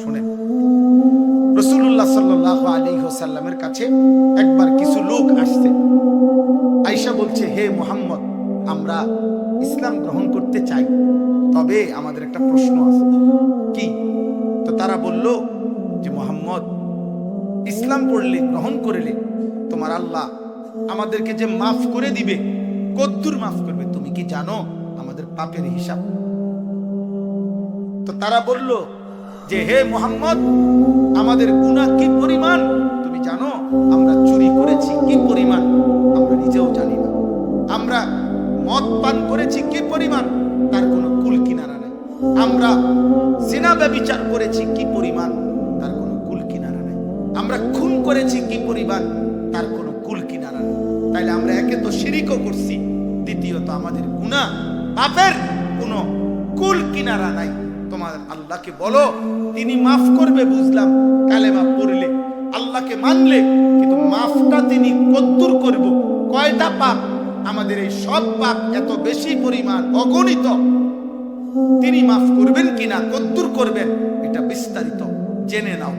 শুনেন, রাসূলুল্লাহ সাল্লাল্লাহু আলাইহি ওয়াসাল্লামের কাছে একবার কিছু লোক আসছে। আয়েশা বলছে, হে মুহাম্মদ, আমরা ইসলাম গ্রহণ করতে চাই, তবে আমাদের একটা প্রশ্ন আছে। কি? তো তারা বলল যে মুহাম্মদ, ইসলাম পড়লে, গ্রহণ করলে তোমার আল্লাহ আমাদেরকে যে মাফ করে দিবে, কদ্দুর মাফ করবে তুমি কি জানো? আমাদের পাপের হিসাব। তো তারা বলল যে হে মুহাম্মদ, আমাদের গুনাহ কি পরিমাণ তুমি জানো? আমরা চুরি করেছি কি পরিমাণ আমরা নিজেও জানি না। আমরা মদ পান করেছি কি পরিমাণ তার কোনো কুল কিনারা নেই। আমরা জিনা ব্যভিচার করেছি কি পরিমাণ তার কোনো কুল কিনারা নেই। আমরা খুন করেছি কি পরিমাণ তার কোনো কুল কিনারা নেই। তাইলে আমরা একে তো শিরিকও করছি, দ্বিতীয়ত আমাদের গুনাহ পাপের কোনো কুল কিনারা নাই। তোমার আল্লাহকে বলো, তিনি মাফ করবে বুঝলাম কালেমা পড়লে, আল্লাহকে মানলে, কিন্তু মাফটা তিনি কদ্দুর করব, কয়টা পাপ, আমাদের এই সব পাপ এত বেশি পরিমাণ অগণিত, তিনি মাফ করবেন কিনা, কদ্দুর করবেন, এটা বিস্তারিত জেনে নাও।